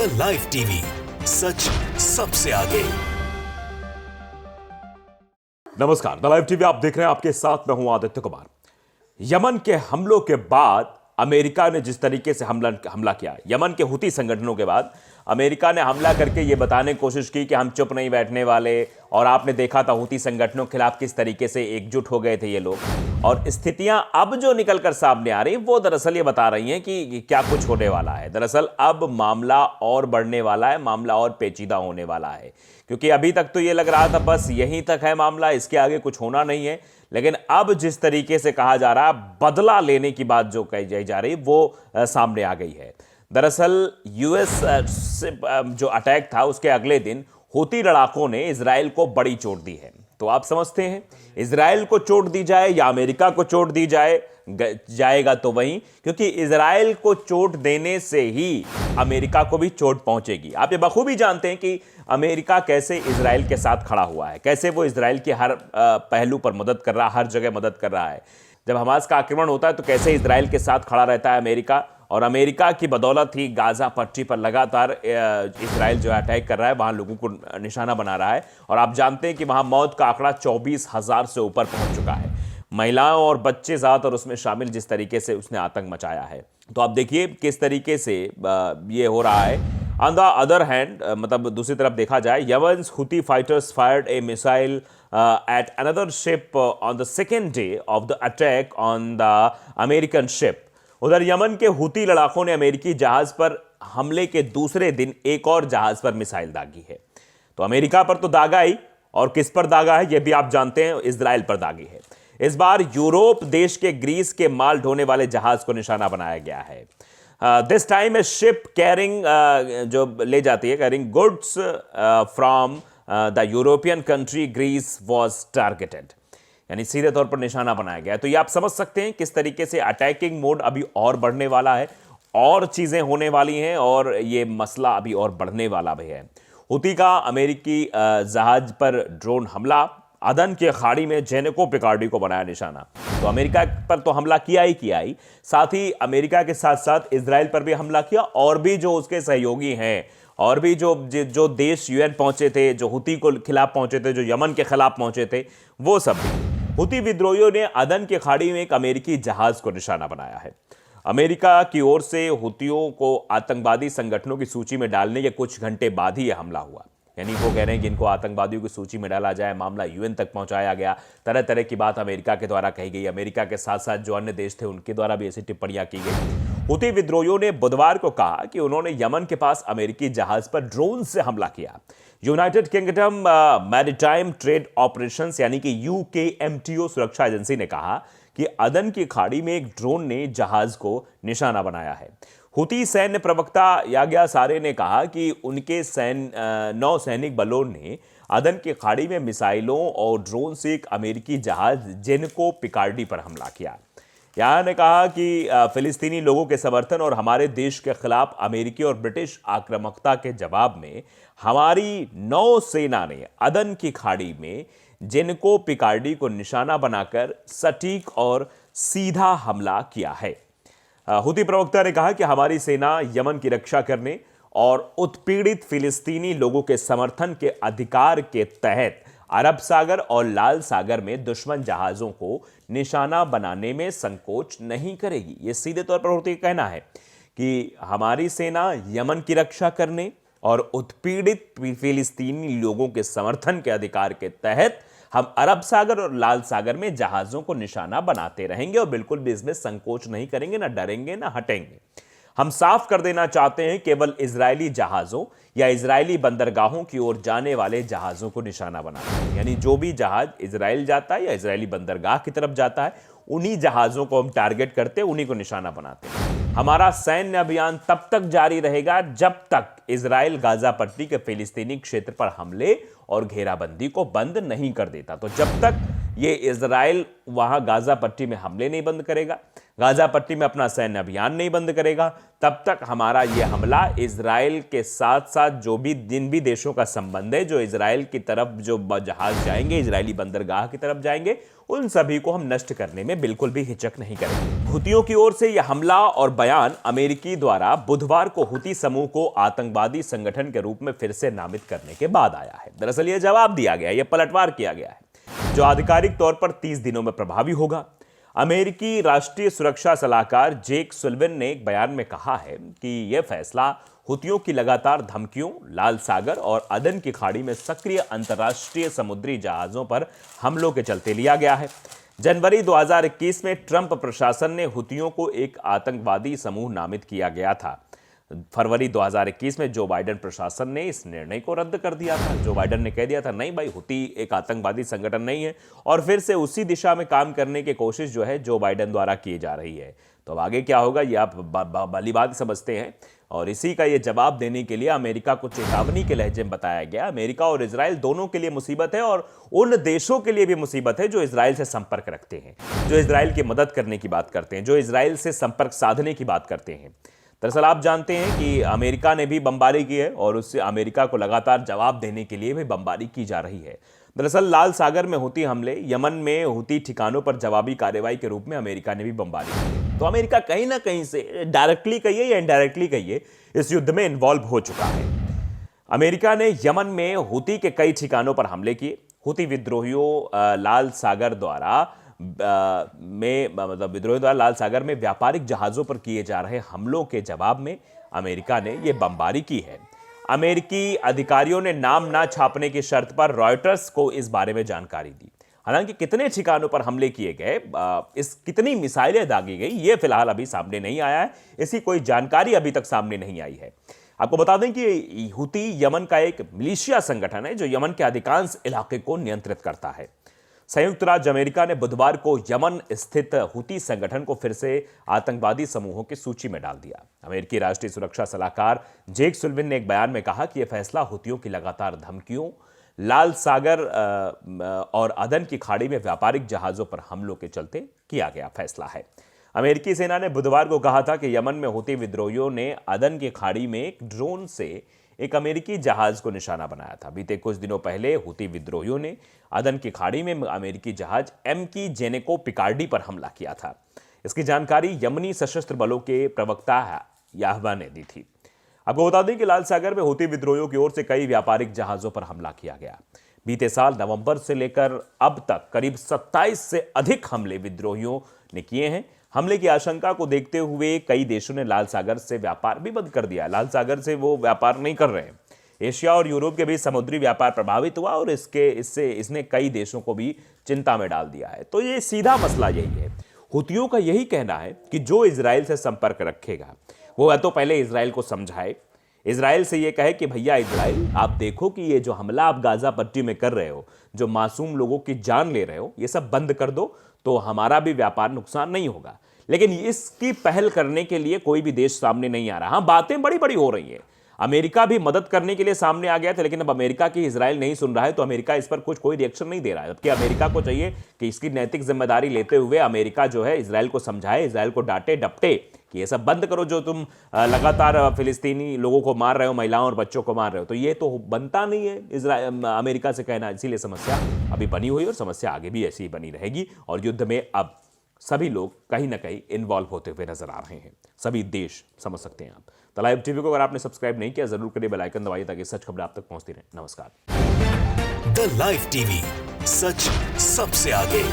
The live TV, सच सबसे आगे। नमस्कार, द लाइव टीवी आप देख रहे हैं। आपके साथ मैं हूं आदित्य कुमार। यमन के हमलों के बाद अमेरिका ने जिस तरीके से हमला किया, यमन के हुती संगठनों के बाद अमेरिका ने हमला करके यह बताने की कोशिश की कि हम चुप नहीं बैठने वाले। और आपने देखा था हुती संगठनों के खिलाफ किस तरीके से एकजुट हो गए थे ये लोग। और स्थितियां अब जो निकलकर सामने आ रही वो दरअसल ये बता रही हैं कि क्या कुछ होने वाला है। दरअसल अब मामला और बढ़ने वाला है, मामला और पेचीदा होने वाला है। क्योंकि अभी तक तो ये लग रहा था बस यहीं तक है मामला, इसके आगे कुछ होना नहीं है। लेकिन अब जिस तरीके से कहा जा रहा है, बदला लेने की बात जो कही जा रही वो सामने आ गई है। दरअसल यूएस जो अटैक था उसके अगले दिन हुती लड़ाकों ने इजराइल को बड़ी चोट दी है। तो आप समझते हैं इजराइल को चोट दी जाए या अमेरिका को चोट दी जाएगा तो वहीं, क्योंकि इजराइल को चोट देने से ही अमेरिका को भी चोट पहुंचेगी। आप ये बखूबी जानते हैं कि अमेरिका कैसे इजराइल के साथ खड़ा हुआ है, कैसे वो इजराइल के हर पहलू पर मदद कर रहा है, हर जगह मदद कर रहा है। जब हमास का आक्रमण होता है तो कैसे इजराइल के साथ खड़ा रहता है अमेरिका, और अमेरिका की बदौलत ही गाजा पट्टी पर लगातार इजराइल जो अटैक कर रहा है, वहां लोगों को निशाना बना रहा है। और आप जानते हैं कि वहां मौत का आंकड़ा 24,000 से ऊपर पहुंच चुका है। महिलाओं और बच्चे ज्यादातर उसमें शामिल, जिस तरीके से उसने आतंक मचाया है। तो आप देखिए किस तरीके से ये हो रहा है। ऑन द अदर हैंड, मतलब दूसरी तरफ देखा जाए, Yemen's Houthi fighters fired a missile at another ship on the second day of the attack on the American ship। उधर यमन के हुती लड़ाकों ने अमेरिकी जहाज पर हमले के दूसरे दिन एक और जहाज पर मिसाइल दागी है। तो अमेरिका पर तो दागा ही, और किस पर दागा है यह भी आप जानते हैं, इजराइल पर दागी है। इस बार यूरोप देश के ग्रीस के माल ढोने वाले जहाज को निशाना बनाया गया है। This time a ship carrying, जो ले जाती है, carrying goods from the European country Greece was targeted, यानी सीधे तौर पर निशाना बनाया गया। तो ये आप समझ सकते हैं किस तरीके से अटैकिंग मोड अभी और बढ़ने वाला है, और चीजें होने वाली हैं, और ये मसला अभी और बढ़ने वाला भी है। हुती का अमेरिकी जहाज पर ड्रोन हमला, अदन की खाड़ी में जेनेको पिकार्डी को बनाया निशाना। तो अमेरिका पर तो हमला किया ही, साथ ही अमेरिका के साथ साथ इजराइल पर भी हमला किया, और भी जो उसके सहयोगी हैं, और भी जो देश यूएन पहुंचे थे, जो हुती को खिलाफ पहुंचे थे, जो यमन के खिलाफ पहुंचे थे, वो सब भी। हुती विद्रोहियों ने अदन की खाड़ी में एक अमेरिकी जहाज को निशाना बनाया है। अमेरिका की ओर से हुतियों को आतंकवादी संगठनों की सूची में डालने के कुछ घंटे बाद ही यह हमला हुआ। यानी वो कह रहे हैं कि इनको आतंकवादियों की सूची में डाला जाए, मामला यूएन तक पहुंचाया गया। तरह तरह की बात अमेरिका के द्वारा कही गई। अमेरिका के साथ साथ जो अन्य देश थे उनके द्वारा भी ऐसी टिप्पणियां की गई। हुती विद्रोहियों ने बुधवार को कहा कि उन्होंने यमन के पास अमेरिकी जहाज पर ड्रोन से हमला किया। United kingdom maritime trade operations यानी कि यूकेएमटीओ सुरक्षा एजेंसी ने कहा कि अदन की खाड़ी में एक ड्रोन ने जहाज को निशाना बनाया है। हुती सैन्य प्रवक्ता याग्या सारे ने कहा कि उनके नौसैनिक बलों ने अदन की खाड़ी में मिसाइलों और ड्रोन से एक अमेरिकी जहाज जेनेको पिकार्डी पर हमला किया। यहाँ ने कहा कि फिलिस्तीनी लोगों के समर्थन और हमारे देश के खिलाफ अमेरिकी और ब्रिटिश आक्रामकता के जवाब में हमारी नौसेना ने अदन की खाड़ी में जेनेको पिकार्डी को निशाना बनाकर सटीक और सीधा हमला किया है। हुती प्रवक्ता ने कहा कि हमारी सेना यमन की रक्षा करने और उत्पीड़ित फिलिस्तीनी लोगों के समर्थन के अधिकार के तहत अरब सागर और लाल सागर में दुश्मन जहाजों को निशाना बनाने में संकोच नहीं करेगी। यह सीधे तौर पर हुती का कहना है कि हमारी सेना यमन की रक्षा करने और उत्पीड़ित फिलिस्तीनी लोगों के समर्थन के अधिकार के तहत हम अरब सागर और लाल सागर में जहाजों को निशाना बनाते रहेंगे, और बिल्कुल भी इसमें संकोच नहीं करेंगे, ना डरेंगे ना हटेंगे। हम साफ कर देना चाहते हैं केवल इजरायली जहाजों या इजरायली बंदरगाहों की ओर जाने वाले जहाजों को निशाना बनाते हैं। यानी जो भी जहाज इजराइल जाता है या इजरायली बंदरगाह की तरफ जाता है, उन्हीं जहाजों को हम टारगेट करते हैं, उन्हीं को निशाना बनाते हैं। हमारा सैन्य अभियान तब तक जारी रहेगा जब तक इजराइल गाजा पट्टी के फिलिस्तीनी क्षेत्र पर हमले और घेराबंदी को बंद नहीं कर देता। तो जब तक ये इजराइल वहां गाजा पट्टी में हमले नहीं बंद करेगा, गाजा पट्टी में अपना सैन्य अभियान नहीं बंद करेगा, तब तक हमारा ये हमला इजराइल के साथ साथ जिन भी देशों का संबंध है, जो इजराइल की तरफ जो जहाज जाएंगे, इजरायली बंदरगाह की तरफ जाएंगे, उन सभी को हम नष्ट करने में बिल्कुल भी हिचक नहीं करेंगे। हुतियों की ओर से यह हमला और बयान अमेरिकी द्वारा बुधवार को हुती समूह को आतंकवादी संगठन के रूप में फिर से नामित करने के बाद आया है। दरअसल यह जवाब दिया गया, यह पलटवार किया गया है, जो आधिकारिक तौर पर 30 दिनों में प्रभावी होगा। अमेरिकी राष्ट्रीय सुरक्षा सलाहकार जेक सुलिवन ने एक बयान में कहा है कि यह फैसला हुतियों की लगातार धमकियों, लाल सागर और अदन की खाड़ी में सक्रिय अंतर्राष्ट्रीय समुद्री जहाजों पर हमलों के चलते लिया गया है। जनवरी 2021 में ट्रंप प्रशासन ने हुतियों को एक आतंकवादी समूह नामित किया गया था। फरवरी 2021 में जो बाइडेन प्रशासन ने इस निर्णय को रद्द कर दिया था। जो बाइडेन ने कह दिया था नहीं भाई, हुती एक आतंकवादी संगठन नहीं है, और फिर से उसी दिशा में काम करने की कोशिश जो है जो बाइडेन द्वारा की जा रही है। तो अब आगे क्या होगा ये आप भली बात समझते हैं, और इसी का ये जवाब देने के लिए अमेरिका को चेतावनी के लहजे में बताया गया। अमेरिका और इजराइल दोनों के लिए मुसीबत है, और उन देशों के लिए भी मुसीबत है जो इजराइल से संपर्क रखते हैं, जो इजराइल की मदद करने की बात करते हैं, जो इजराइल से संपर्क साधने की बात करते हैं। दरअसल आप जानते हैं कि अमेरिका ने भी बमबारी की है, और उससे अमेरिका को लगातार जवाब देने के लिए भी बमबारी की जा रही है। दरअसल लाल सागर में हुती हमले, यमन में हुती ठिकानों पर जवाबी कार्रवाई के रूप में अमेरिका ने भी बमबारी की। तो अमेरिका कहीं ना कहीं से डायरेक्टली कहिए या इनडायरेक्टली कहिए इस युद्ध में इन्वॉल्व हो चुका है। अमेरिका ने यमन में हुती के कई ठिकानों पर हमले किए। हुती विद्रोहियों लाल सागर द्वारा लाल सागर में व्यापारिक जहाजों पर किए जा रहे हमलों के जवाब में अमेरिका ने यह बमबारी की है। अमेरिकी अधिकारियों ने नाम ना छापने की शर्त पर रॉयटर्स को इस बारे में जानकारी दी। हालांकि कितने ठिकानों पर हमले किए गए, कितनी मिसाइलें दागी गई, यह फिलहाल अभी सामने नहीं आया है। इसकी कोई जानकारी अभी तक सामने नहीं आई है। आपको बता दें कि हुती यमन का एक मिलिशिया संगठन है जो यमन के अधिकांश इलाके को नियंत्रित करता है। संयुक्त राज्य अमेरिका ने बुधवार को यमन स्थित हुती संगठन को फिर से आतंकवादी समूहों की सूची में डाल दिया। अमेरिकी राष्ट्रीय सुरक्षा सलाहकार जेक सुलिवन ने एक बयान में कहा कि यह फैसला हुतियों की लगातार धमकियों, लाल सागर और अदन की खाड़ी में व्यापारिक जहाजों पर हमलों के चलते किया गया फैसला है। अमेरिकी सेना ने बुधवार को कहा था कि यमन में हुती विद्रोहियों ने अदन की खाड़ी में एक ड्रोन से एक अमेरिकी जहाज को निशाना बनाया था। बीते कुछ दिनों पहले हुती विद्रोहियों ने अदन की खाड़ी में अमेरिकी जहाज एमकी जेनेको पिकार्डी पर हमला किया था। इसकी जानकारी यमनी सशस्त्र बलों के प्रवक्ता याहवा ने दी थी। आपको बता दें कि लाल सागर में हुती विद्रोहियों की ओर से कई व्यापारिक जहाजों पर हमला किया गया। बीते साल नवंबर से लेकर अब तक करीब 27 से अधिक हमले विद्रोहियों ने किए हैं। हमले की आशंका को देखते हुए कई देशों ने लाल सागर से व्यापार भी बंद कर दिया। लाल सागर से वो व्यापार नहीं कर रहे हैं। एशिया और यूरोप के बीच समुद्री व्यापार प्रभावित हुआ, और इसने कई देशों को भी चिंता में डाल दिया है। तो ये सीधा मसला यही है। हुतियों का यही कहना है कि जो इजराइल से संपर्क रखेगा वो या तो पहले इजराइल को समझाए, इजराइल से ये कहे कि भैया इजराइल, आप देखो कि ये जो हमला आप गाजा पट्टी में कर रहे हो, जो मासूम लोगों की जान ले रहे हो, ये सब बंद कर दो, तो हमारा भी व्यापार नुकसान नहीं होगा। लेकिन इसकी पहल करने के लिए कोई भी देश सामने नहीं आ रहा। हाँ, बातें बड़ी बड़ी हो रही हैं। अमेरिका भी मदद करने के लिए सामने आ गया था, लेकिन अब अमेरिका की इजराइल नहीं सुन रहा है, तो अमेरिका इस पर कोई रिएक्शन नहीं दे रहा है। जबकि अमेरिका को चाहिए कि इसकी नैतिक जिम्मेदारी लेते हुए अमेरिका जो है इजराइल को समझाए, इजराइल को डांटे डपटे कि ये सब बंद करो, जो तुम लगातार फिलिस्तीनी लोगों को मार रहे हो, महिलाओं और बच्चों को मार रहे हो। तो ये तो बनता नहीं है अमेरिका से कहना। इसीलिए समस्या अभी बनी हुई और समस्या आगे भी ऐसी ही बनी रहेगी। और युद्ध में अब सभी लोग कहीं ना कहीं इन्वॉल्व होते हुए नजर आ रहे हैं। सभी देश, समझ सकते हैं आप। द लाइव टीवी को अगर आपने सब्सक्राइब नहीं किया, जरूर करिए, बेल आइकन दबाइए ताकि सच खबरें आप तक पहुंचती रहें। नमस्कार। द लाइव टीवी, सच सबसे आगे।